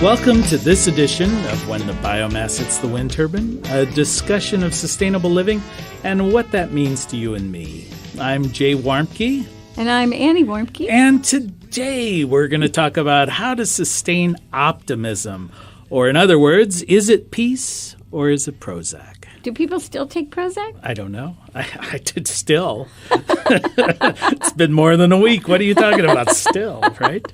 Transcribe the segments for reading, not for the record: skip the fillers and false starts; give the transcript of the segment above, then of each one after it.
Welcome to this edition of When the Biomass Hits the Wind Turbine, a discussion of sustainable living and what that means to you and me. I'm Jay Warmke. And I'm Annie Warmke. And today we're going to talk about how to sustain optimism. Or in other words, is it peace or is it Prozac? Do people still take Prozac? I don't know. I did still. It's been more than a week. What are you talking about still, right?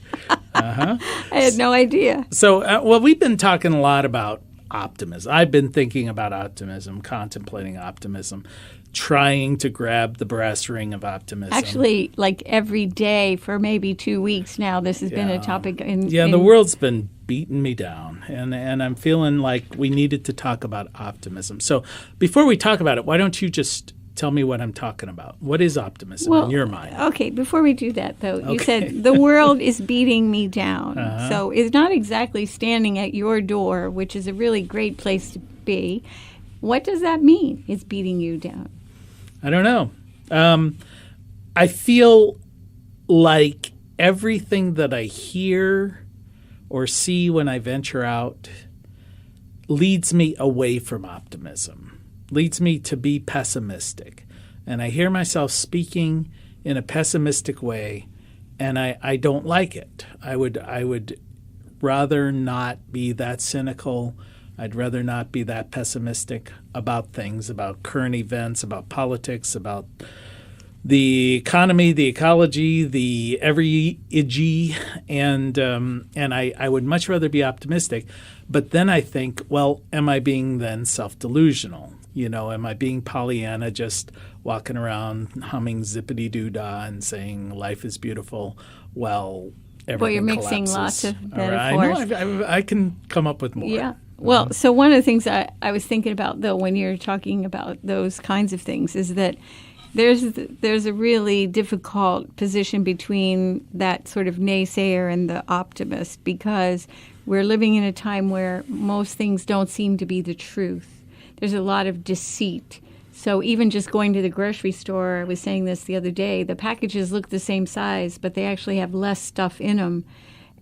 Uh-huh. I had no idea. So, we've been talking a lot about optimism. I've been thinking about optimism, contemplating optimism, trying to grab the brass ring of optimism. Actually, like every day for maybe 2 weeks now, this has been a topic. The world's been beating me down, and I'm feeling like we needed to talk about optimism. So before we talk about it, why don't you just tell me what I'm talking about? What is optimism in your mind? Okay, before we do that, though, you said the world is beating me down. Uh-huh. So it's not exactly standing at your door, which is a really great place to be. What does that mean, it's beating you down? I don't know. I feel like everything that I hear or see when I venture out leads me away from optimism, leads me to be pessimistic. And I hear myself speaking in a pessimistic way, and I don't like it. I would rather not be that cynical. I'd rather not be that pessimistic about things, about current events, about politics, about the economy, the ecology, the every-ig, and I would much rather be optimistic. But then I think, well, am I being then self-delusional? You know, am I being Pollyanna, just walking around humming zippity-doo-dah and saying life is beautiful? Well, everything you're mixing collapses. lots of metaphors. I know. I can come up with more. Yeah. Well, so one of the things I was thinking about, though, when you're talking about those kinds of things is that there's a really difficult position between that sort of naysayer and the optimist, because we're living in a time where most things don't seem to be the truth. There's a lot of deceit. So even just going to the grocery store, I was saying this the other day, the packages look the same size, but they actually have less stuff in them.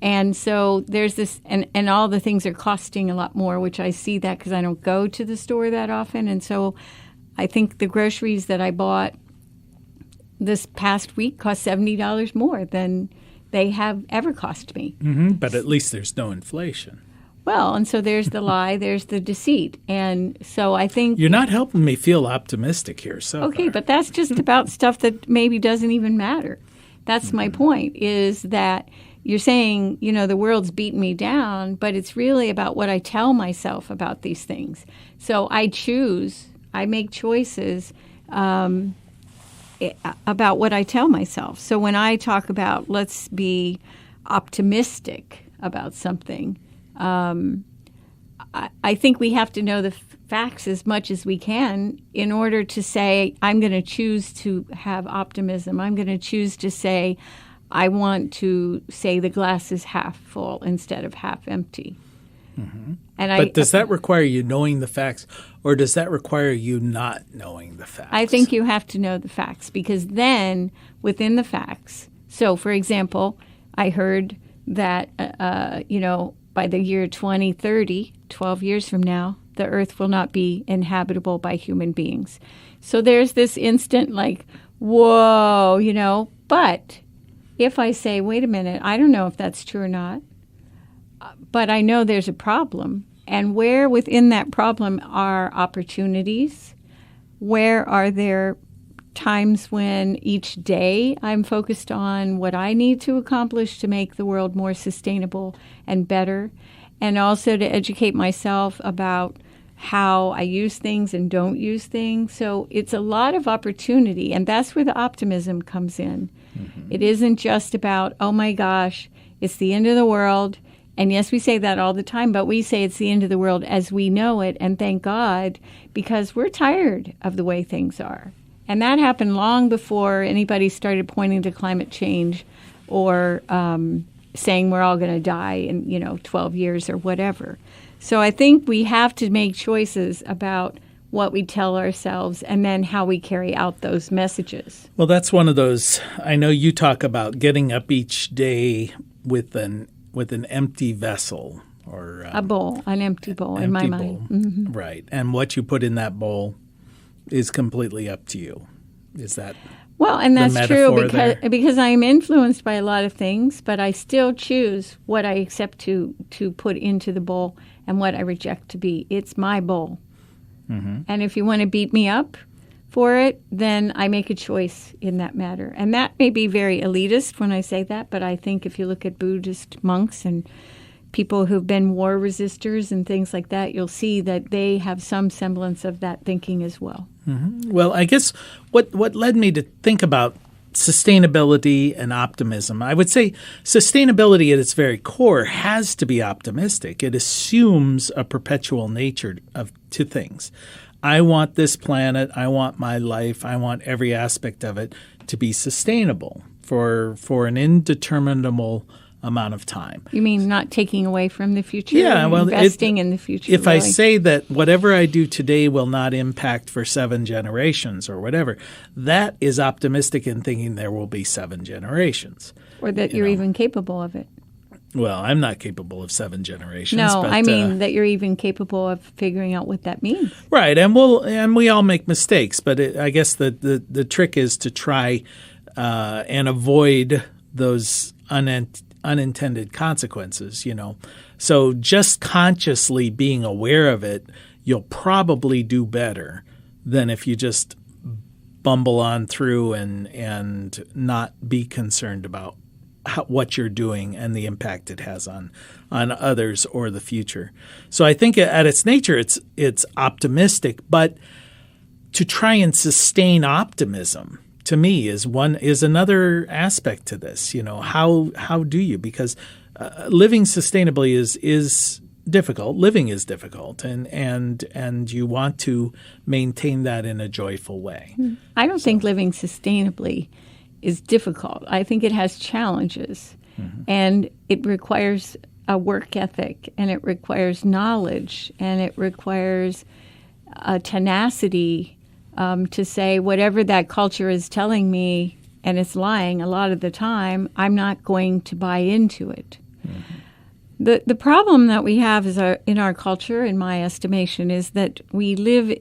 And so there's this, and all the things are costing a lot more, which I see that because I don't go to the store that often. And so I think the groceries that I bought this past week cost $70 more than they have ever cost me. Mm-hmm, but at least there's no inflation. Well, and so there's the lie, there's the deceit. And so I think... You're not helping me feel optimistic here so Okay, far. but that's just about stuff that maybe doesn't even matter. That's my point, is that you're saying, you know, the world's beating me down, but it's really about what I tell myself about these things. So I make choices about what I tell myself. So when I talk about let's be optimistic about something, I think we have to know the facts as much as we can in order to say, I'm going to choose to have optimism. I'm going to choose to say, I want to say the glass is half full instead of half empty. Mm-hmm. But does that require you knowing the facts, or does that require you not knowing the facts? I think you have to know the facts, because then within the facts, so for example, I heard that, by the year 2030, 12 years from now, the earth will not be inhabitable by human beings. So there's this instant like, whoa, but if I say, wait a minute, I don't know if that's true or not, but I know there's a problem. And where within that problem are opportunities? Where are there times when each day I'm focused on what I need to accomplish to make the world more sustainable and better? And also to educate myself about how I use things and don't use things. So it's a lot of opportunity, and that's where the optimism comes in. Mm-hmm. It isn't just about, oh my gosh, it's the end of the world. And yes, we say that all the time, but we say it's the end of the world as we know it, and thank God, because we're tired of the way things are. And that happened long before anybody started pointing to climate change or saying we're all going to die in 12 years or whatever. So I think we have to make choices about what we tell ourselves and then how we carry out those messages. Well, that's one of those. I know you talk about getting up each day with an empty vessel. or a bowl, an empty bowl in my empty mind. bowl. Mm-hmm. Right. And what you put in that bowl is completely up to you. Is that Well, and that's true because I am influenced by a lot of things, but I still choose what I accept to put into the bowl and what I reject to be. It's my bowl. Mm-hmm. And if you want to beat me up for it, then I make a choice in that matter. And that may be very elitist when I say that, but I think if you look at Buddhist monks and people who've been war resistors and things like that, you'll see that they have some semblance of that thinking as well. Mm-hmm. Well, I guess what led me to think about sustainability and optimism, I would say sustainability at its very core has to be optimistic. It assumes a perpetual nature to things. I want this planet, I want my life, I want every aspect of it to be sustainable for an indeterminable amount of time. You mean not taking away from the future? Yeah, well, investing in the future. If really. I say that whatever I do today will not impact for 7 generations or whatever, that is optimistic in thinking there will be 7 generations. Or that you're even capable of it. Well, I'm not capable of 7 generations. No, but, I mean that you're even capable of figuring out what that means. Right, and we all make mistakes, but I guess the trick is to try and avoid those unintended consequences, So just consciously being aware of it, you'll probably do better than if you just bumble on through and not be concerned about what you're doing and the impact it has on others or the future. So I think at its nature, it's optimistic, but to try and sustain optimism to me is another aspect to this. How do you? Because living sustainably is difficult. Living is difficult, and you want to maintain that in a joyful way. I don't think living sustainably is difficult. I think it has challenges, and it requires a work ethic, and it requires knowledge, and it requires a tenacity to say whatever that culture is telling me, and it's lying a lot of the time, I'm not going to buy into it. Mm-hmm. The problem that we have in our culture, in my estimation, is that we live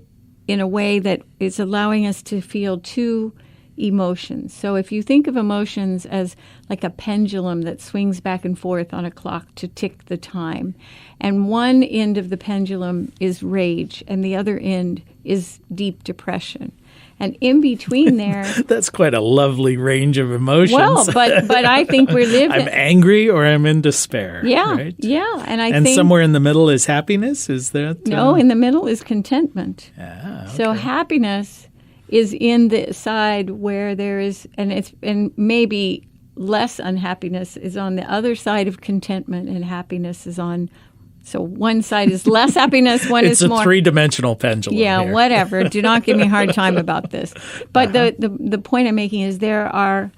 in a way that is allowing us to feel two emotions. So if you think of emotions as like a pendulum that swings back and forth on a clock to tick the time, and one end of the pendulum is rage and the other end is deep depression. And in between there... That's quite a lovely range of emotions. Well, but I think we're living... I'm angry or I'm in despair. Yeah, right? Yeah. And somewhere in the middle is happiness? Is that... No, in the middle is contentment. Okay. So happiness is in the side where there is, and maybe less unhappiness is on the other side of contentment, and happiness is on. So one side is less happiness, one is more. It's a 3-dimensional pendulum. Yeah, here. whatever. Do not give me a hard time about this. But the point I'm making is there are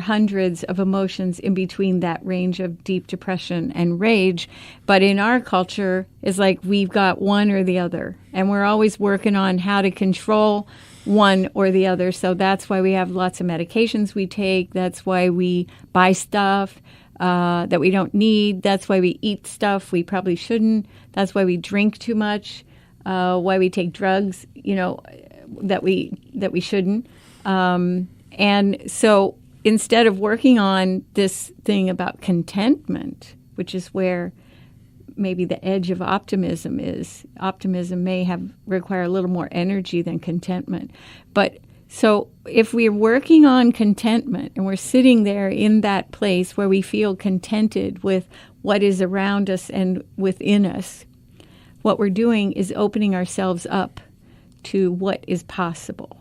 hundreds of emotions in between that range of deep depression and rage. But in our culture, it's like we've got one or the other. And we're always working on how to control one or the other. So that's why we have lots of medications we take. That's why we buy stuff that we don't need. That's why we eat stuff we probably shouldn't. That's why we drink too much. Why we take drugs, that we shouldn't. And so instead of working on this thing about contentment, which is where maybe the edge of optimism is, optimism may require a little more energy than contentment. But so if we're working on contentment and we're sitting there in that place where we feel contented with what is around us and within us, what we're doing is opening ourselves up to what is possible.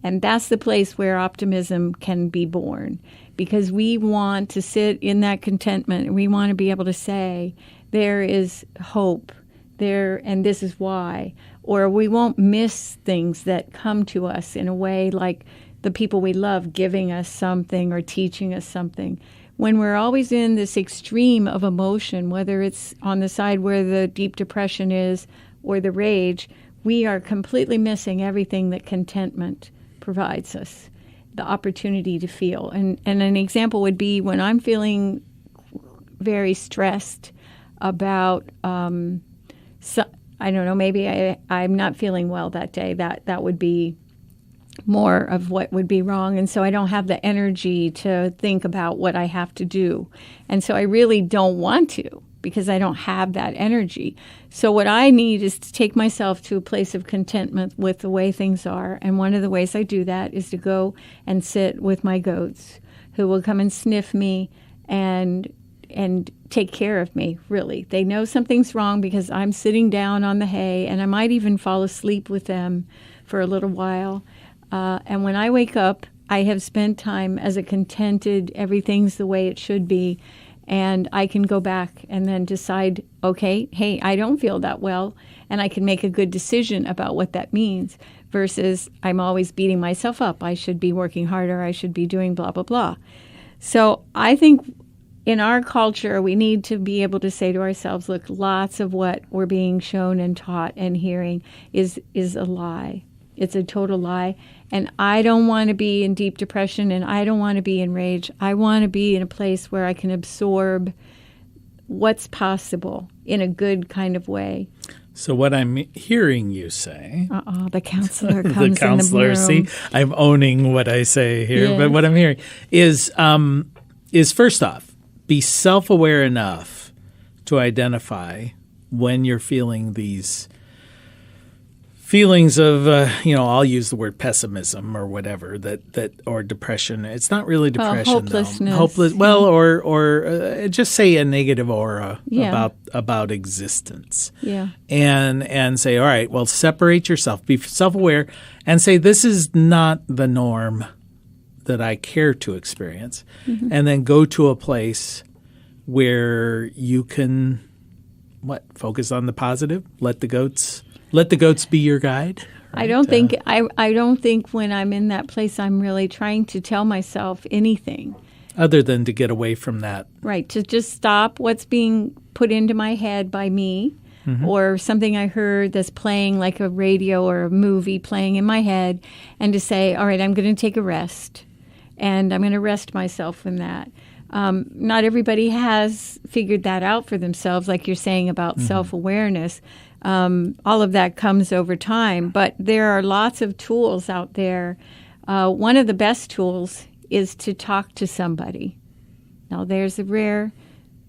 And that's the place where optimism can be born, because we want to sit in that contentment and we want to be able to say, there is hope there, and this is why. Or we won't miss things that come to us in a way like the people we love giving us something or teaching us something. When we're always in this extreme of emotion, whether it's on the side where the deep depression is or the rage, we are completely missing everything that contentment provides us, the opportunity to feel. And an example would be when I'm feeling very stressed about, I don't know, maybe I'm not feeling well that day. That would be more of what would be wrong. And so I don't have the energy to think about what I have to do. And so I really don't want to because I don't have that energy. So what I need is to take myself to a place of contentment with the way things are. And one of the ways I do that is to go and sit with my goats who will come and sniff me and take care of me, really. They know something's wrong because I'm sitting down on the hay, and I might even fall asleep with them for a little while. And when I wake up, I have spent time as a contented, everything's the way it should be, and I can go back and then decide, okay, hey, I don't feel that well, and I can make a good decision about what that means, versus I'm always beating myself up. I should be working harder. I should be doing blah, blah, blah. So I think in our culture, we need to be able to say to ourselves, look, lots of what we're being shown and taught and hearing is a lie. It's a total lie. And I don't want to be in deep depression, and I don't want to be in rage. I want to be in a place where I can absorb what's possible in a good kind of way. So what I'm hearing you say... the counselor comes the counselor, in the room. See, I'm owning what I say here. Yes. But what I'm hearing is first off, be self-aware enough to identify when you're feeling these feelings of, I'll use the word pessimism or whatever, that or depression. It's not really depression, hopelessness. Hopeless. Well, or just say a negative aura about existence. Yeah. And say, all right, well, separate yourself, be self-aware, and say this is not the norm that I care to experience, and then go to a place where you can focus on the positive, let the goats be your guide. Right? I don't think when I'm in that place I'm really trying to tell myself anything other than to get away from that. Right, to just stop what's being put into my head by me, or something I heard that's playing like a radio or a movie playing in my head, and to say, all right, I'm going to take a rest, and I'm going to rest myself from that. Not everybody has figured that out for themselves, like you're saying about self-awareness. All of that comes over time, but there are lots of tools out there. One of the best tools is to talk to somebody. Now, there's a rare,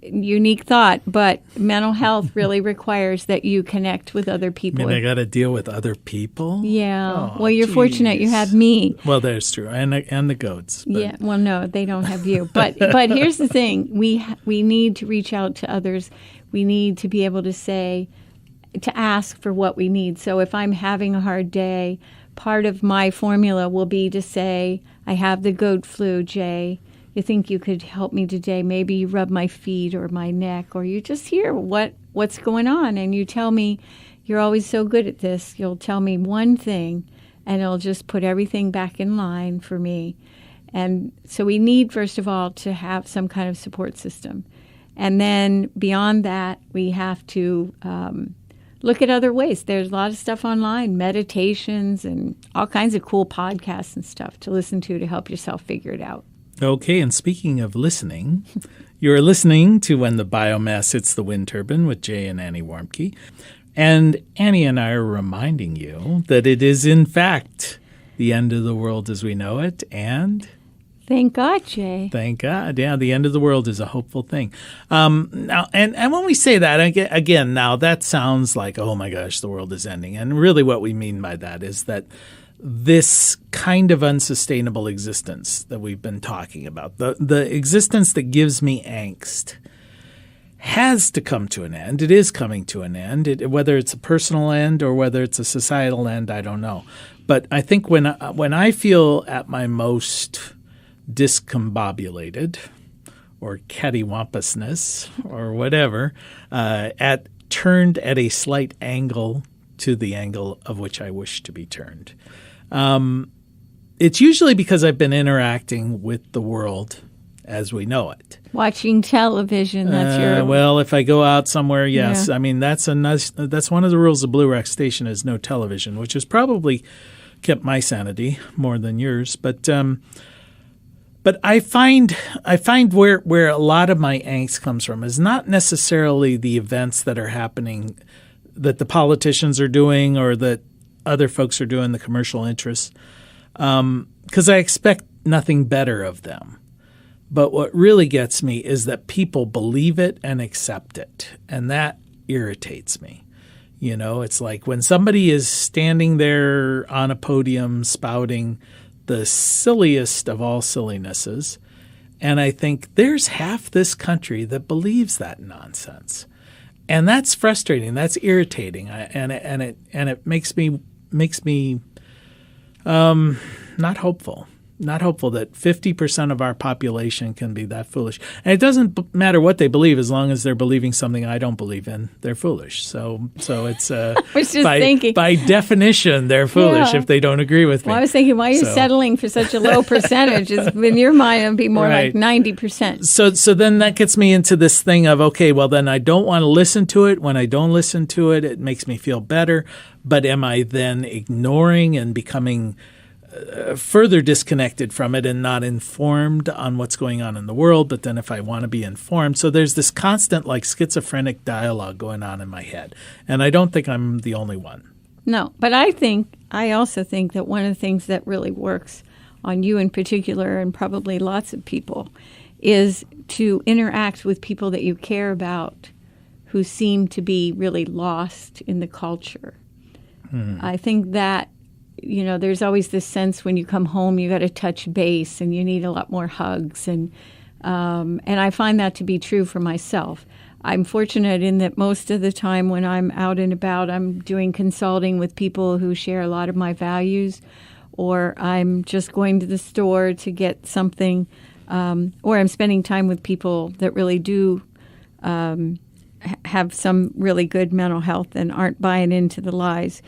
unique thought, but mental health really requires that you connect with other people. I got to deal with other people? Yeah. Well, you're fortunate you have me. Well, that's true. And the goats. But. Yeah. Well, no, they don't have you. But here's the thing. We need to reach out to others. We need to be able to ask for what we need. So if I'm having a hard day, part of my formula will be to say, I have the goat flu, Jay. You think you could help me today? Maybe you rub my feet or my neck, or you just hear what's going on, and you tell me, you're always so good at this. You'll tell me one thing, and it'll just put everything back in line for me. And so we need, first of all, to have some kind of support system. And then beyond that, we have to look at other ways. There's a lot of stuff online, meditations and all kinds of cool podcasts and stuff to listen to help yourself figure it out. Okay, and speaking of listening, you're listening to When the Biomass Hits the Wind Turbine with Jay and Annie Warmke. And Annie and I are reminding you that it is, in fact, the end of the world as we know it, and... Thank God, Jay. Thank God. Yeah, the end of the world is a hopeful thing. Now, and when we say that, again, now that sounds like, oh my gosh, the world is ending. And really what we mean by that is that this kind of unsustainable existence that we've been talking about, the existence that gives me angst, has to come to an end. It is coming to an end. Whether it's a personal end or whether it's a societal end, I don't know. But I think when I feel at my most discombobulated or cattywampusness or whatever, turned at a slight angle to the angle of which I wish to be turned. It's usually because I've been interacting with the world as we know it. Watching television, that's your... Well, if I go out somewhere, yes. Yeah. I mean, that's one of the rules of Blue Rock Station is no television, which has probably kept my sanity more than yours. But But I find where a lot of my angst comes from is not necessarily the events that are happening that the politicians are doing or that other folks are doing, the commercial interests, because I expect nothing better of them. But what really gets me is that people believe it and accept it, and that irritates me. You know, it's like when somebody is standing there on a podium spouting the silliest of all sillinesses, and I think there's half this country that believes that nonsense. And that's frustrating. That's irritating, and it makes me not hopeful. Not hopeful that 50% of our population can be that foolish. And it doesn't matter what they believe as long as they're believing something I don't believe in. They're foolish. So it's by definition they're foolish if they don't agree with me. Well, I was thinking, why are you settling for such a low percentage? In your mind, it would be more like 90%. So then that gets me into this thing of, okay, well then I don't want to listen to it. When I don't listen to it, it makes me feel better. But am I then ignoring and becoming further disconnected from it and not informed on what's going on in the world? But then if I want to be informed, so there's this constant like schizophrenic dialogue going on in my head. And I don't think I'm the only one. No, but I also think that one of the things that really works on you in particular, and probably lots of people, is to interact with people that you care about who seem to be really lost in the culture. I think that, you know, there's always this sense when you come home, you got to touch base and you need a lot more hugs. And I find that to be true for myself. I'm fortunate in that most of the time when I'm out and about, I'm doing consulting with people who share a lot of my values, or I'm just going to the store to get something, or I'm spending time with people that really do have some really good mental health and aren't buying into the lies.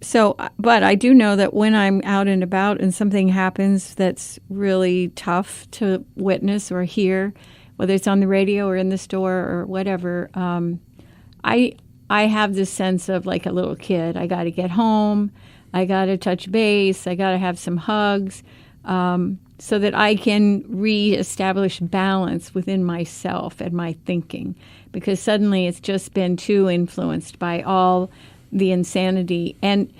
So, but I do know that when I'm out and about and something happens that's really tough to witness or hear, whether it's on the radio or in the store or whatever, I have this sense of like a little kid. I got to get home. I got to touch base. I got to have some hugs so that I can reestablish balance within myself and my thinking, because suddenly it's just been too influenced by all the insanity. And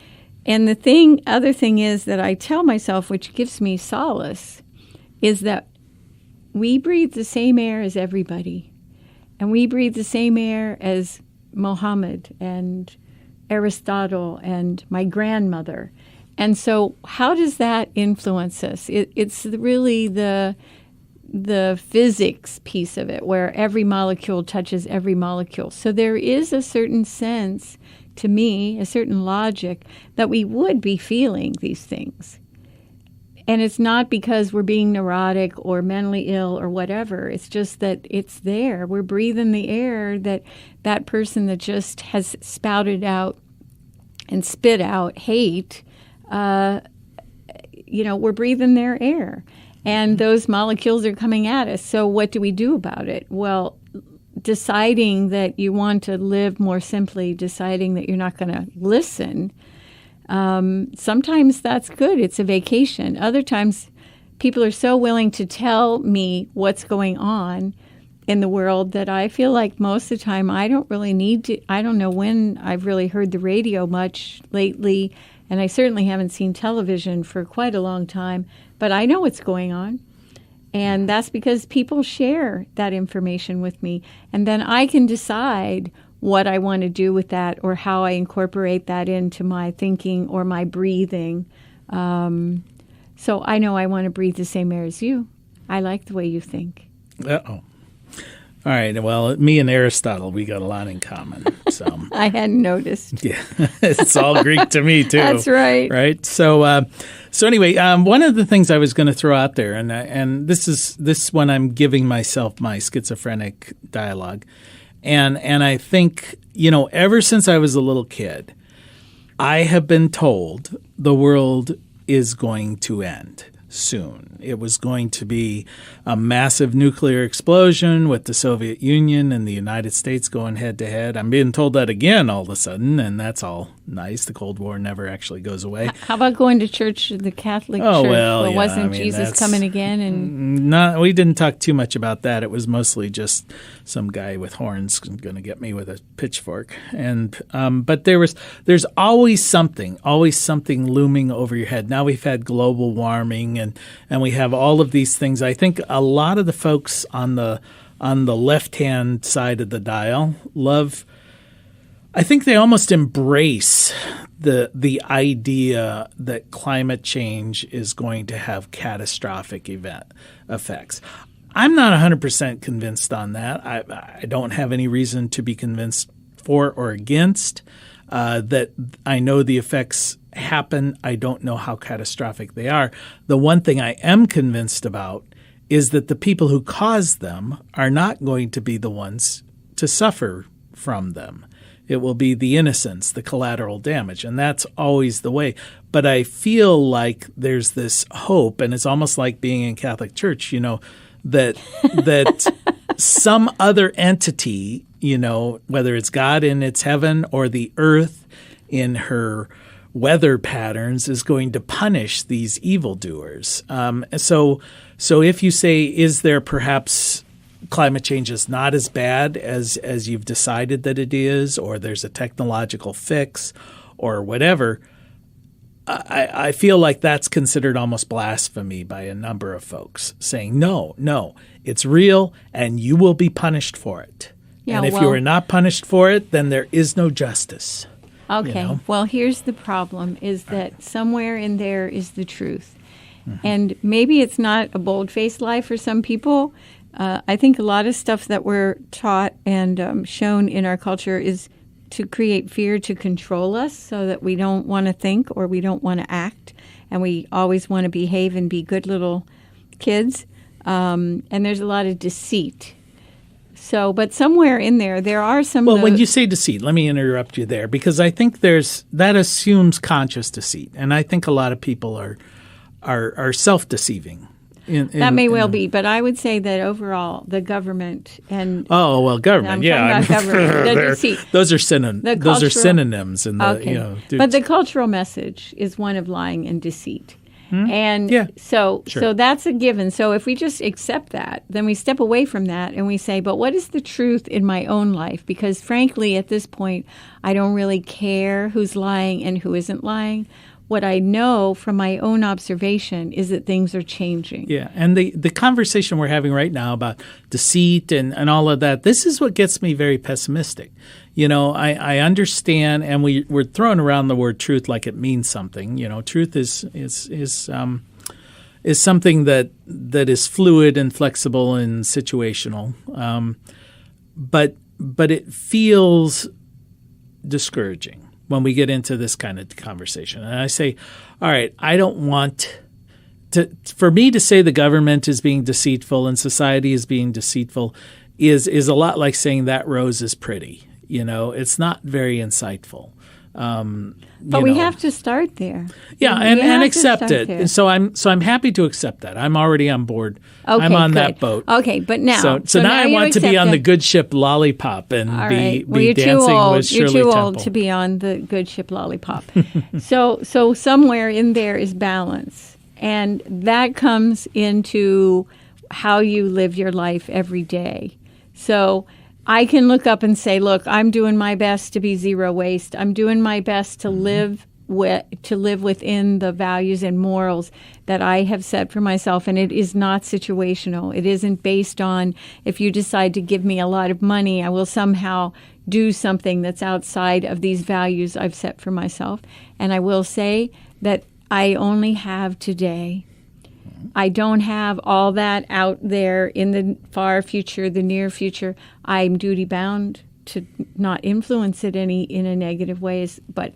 the other thing is that I tell myself, which gives me solace, is that we breathe the same air as everybody. And we breathe the same air as Mohammed and Aristotle and my grandmother. And so how does that influence us? It's really the physics piece of it, where every molecule touches every molecule. So there is a certain sense, to me, a certain logic that we would be feeling these things. And it's not because we're being neurotic or mentally ill or whatever. It's just that it's there. We're breathing the air that person that just has spouted out and spit out hate, we're breathing their air. And those molecules are coming at us. So what do we do about it? Well, deciding that you want to live more simply, deciding that you're not going to listen, sometimes that's good. It's a vacation. Other times people are so willing to tell me what's going on in the world that I feel like most of the time I don't really need to. I don't know when I've really heard the radio much lately, and I certainly haven't seen television for quite a long time, but I know what's going on. And that's because people share that information with me. And then I can decide what I want to do with that or how I incorporate that into my thinking or my breathing. So I know I want to breathe the same air as you. I like the way you think. Uh-oh. All right. Well, me and Aristotle, we got a lot in common. So I hadn't noticed. Yeah, it's all Greek to me too. That's right. Right. So anyway, one of the things I was going to throw out there, and this is when I'm giving myself my schizophrenic dialogue, and I think, ever since I was a little kid, I have been told the world is going to end soon. It was going to be a massive nuclear explosion with the Soviet Union and the United States going head to head. I'm being told that again all of a sudden, and that's all nice. The Cold War never actually goes away. How about going to church, the Catholic Church? Well, yeah, wasn't Jesus coming again? And we didn't talk too much about that. It was mostly just some guy with horns going to get me with a pitchfork. And but there's always something looming over your head. Now we've had global warming and we have all of these things. I think a lot of the folks on the left-hand side of the dial I think they almost embrace the idea that climate change is going to have catastrophic effects. I'm not 100% convinced on that. I don't have any reason to be convinced for or against that. I know the effects happen. I don't know how catastrophic they are. The one thing I am convinced about is that the people who cause them are not going to be the ones to suffer from them. It will be the innocents, the collateral damage, and that's always the way. But I feel like there's this hope, and it's almost like being in Catholic Church, that some other entity, whether it's God in its heaven or the earth in her weather patterns, is going to punish these evildoers. So if you say, is there perhaps climate change is not as bad as you've decided that it is, or there's a technological fix or whatever, I feel like that's considered almost blasphemy by a number of folks, saying, no, it's real and you will be punished for it. Yeah, and if you are not punished for it, then there is no justice. Okay. Well, here's the problem, is that somewhere in there is the truth. Mm-hmm. And maybe it's not a bold-faced lie for some people. I think a lot of stuff that we're taught and shown in our culture is to create fear to control us so that we don't want to think or we don't want to act, and we always want to behave and be good little kids. And there's a lot of deceit. So, but somewhere in there are some. Well, when you say deceit, let me interrupt you there, because I think that assumes conscious deceit, and I think a lot of people are self-deceiving. That may well be, but I would say that overall, the government and government, yeah, government, the deceit. Those are synonyms in the okay. But the cultural message is one of lying and deceit. And so that's a given. So if we just accept that, then we step away from that and we say, but what is the truth in my own life? Because frankly, at this point, I don't really care who's lying and who isn't lying. What I know from my own observation is that things are changing. Yeah, and the conversation we're having right now about deceit and all of that, this is what gets me very pessimistic. I understand, and we're throwing around the word truth like it means something. Truth is something that is fluid and flexible and situational, but it feels discouraging when we get into this kind of conversation. And I say, all right, I don't want for me to say the government is being deceitful and society is being deceitful is a lot like saying that rose is pretty. It's not very insightful. But we have to start there. Yeah, and accept it. And so I'm happy to accept that. I'm already on board. Okay, I'm on good. that boat. Okay, but now so now I want to be on the good ship Lollipop and be dancing with Shirley Temple. You're too old to be on the good ship Lollipop. So somewhere in there is balance, and that comes into how you live your life every day. So I can look up and say, look, I'm doing my best to be zero waste. I'm doing my best to live within the values and morals that I have set for myself. And it is not situational. It isn't based on if you decide to give me a lot of money, I will somehow do something that's outside of these values I've set for myself. And I will say that I only have today. I don't have all that out there in the far future, the near future. I'm duty-bound to not influence it in a negative way. But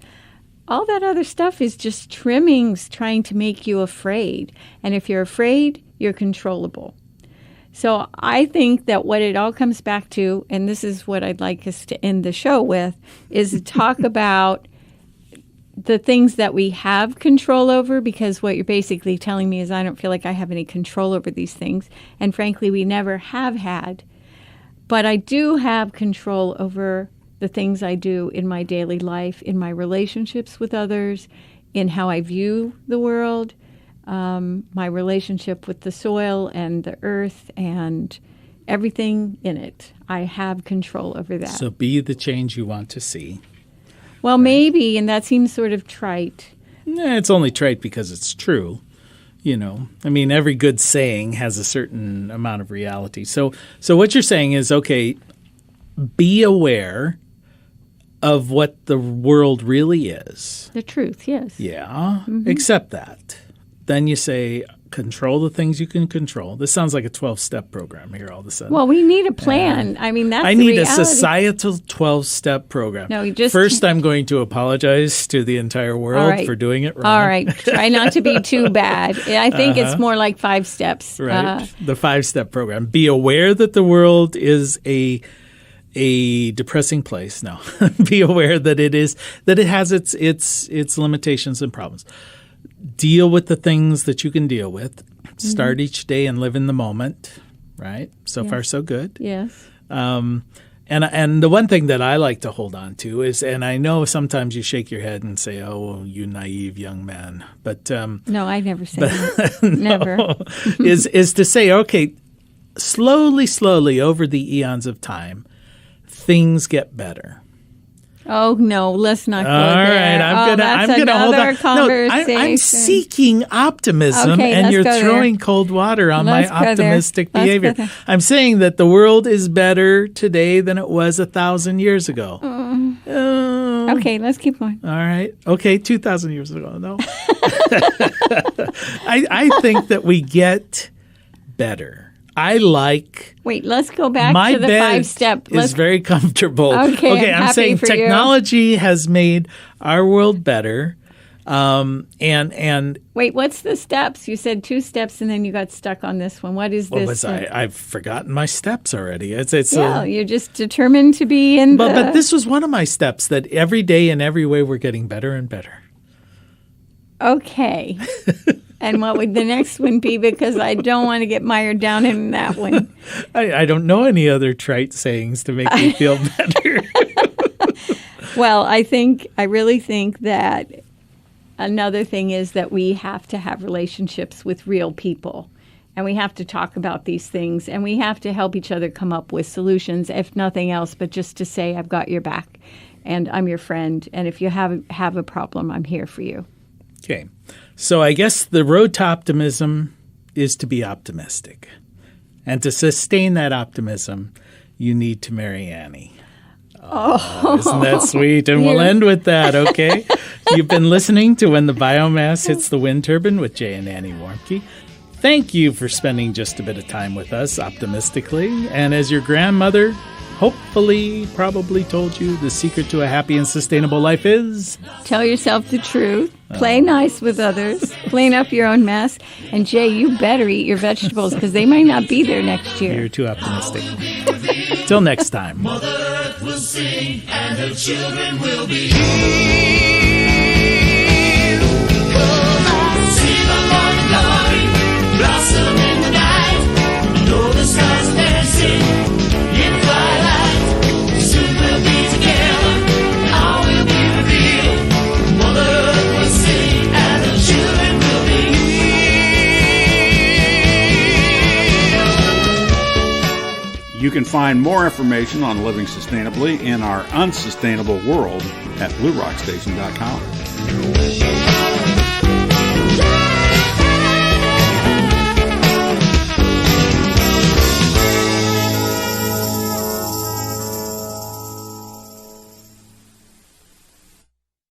all that other stuff is just trimmings trying to make you afraid. And if you're afraid, you're controllable. So I think that what it all comes back to, and this is what I'd like us to end the show with, is to talk about the things that we have control over, because what you're basically telling me is I don't feel like I have any control over these things. And frankly, we never have had. But I do have control over the things I do in my daily life, in my relationships with others, in how I view the world, my relationship with the soil and the earth and everything in it. I have control over that. So be the change you want to see. Well, maybe, and that seems sort of trite. It's only trite because it's true. I mean, every good saying has a certain amount of reality. So what you're saying is, okay, be aware of what the world really is. The truth, yes. Yeah, accept that. Then you say, control the things you can control. This sounds like a 12-step program here all of a sudden. Well, we need a plan. I mean, that's I the need reality. a societal 12-step program. No, you just First, I'm going to apologize to the entire world for doing it wrong. All right. Try not to be too bad. I think it's more like 5 steps. Right. The 5-step program. Be aware that the world is a depressing place. No. Be aware that it has its limitations and problems. Deal with the things that you can deal with. Start each day and live in the moment. Right? So far, so good. Yes. And the one thing that I like to hold on to is, and I know sometimes you shake your head and say, "Oh, you naive young man," but no, I never say that. Never. is to say, okay, slowly over the eons of time, things get better. Oh no, let's not go there. All right, I'm gonna hold on. No, I'm seeking optimism, and you're throwing cold water on my optimistic behavior. I'm saying that the world is better today than it was 1,000 years ago. Okay, let's keep going. All right. Okay, 2,000 years ago. No. I think that we get better. Wait, let's go back to the 5-step. It's very comfortable. Okay, I'm saying technology has made our world better. And wait, what's the steps? You said 2 steps, and then you got stuck on this one. What is this? I've forgotten my steps already. You're just determined to be in. But this was one of my steps. That every day in every way we're getting better and better. Okay. And what would the next one be? Because I don't want to get mired down in that one. I don't know any other trite sayings to make me feel better. Well, I really think that another thing is that we have to have relationships with real people. And we have to talk about these things. And we have to help each other come up with solutions, if nothing else, but just to say, I've got your back. And I'm your friend. And if you have a problem, I'm here for you. Okay. So I guess the road to optimism is to be optimistic. And to sustain that optimism, you need to marry Annie. Isn't that sweet? And we'll end with that, okay? You've been listening to When the Biomass Hits the Wind Turbine with Jay and Annie Warmke. Thank you for spending just a bit of time with us optimistically. And as your grandmother probably told you, the secret to a happy and sustainable life is? Tell yourself the truth. Play nice with others. Clean up your own mess. And Jay, you better eat your vegetables because they might not be there next year. You're too optimistic. Till next time. Mother Earth will sing and her children will be healed. Come on, see the morning glory blossom in the night. Know the stars are dancing in twilight. Soon we'll be together. All will be revealed. Mother Earth will sing and her children will be healed. You can find more information on living sustainably in our unsustainable world at bluerockstation.com.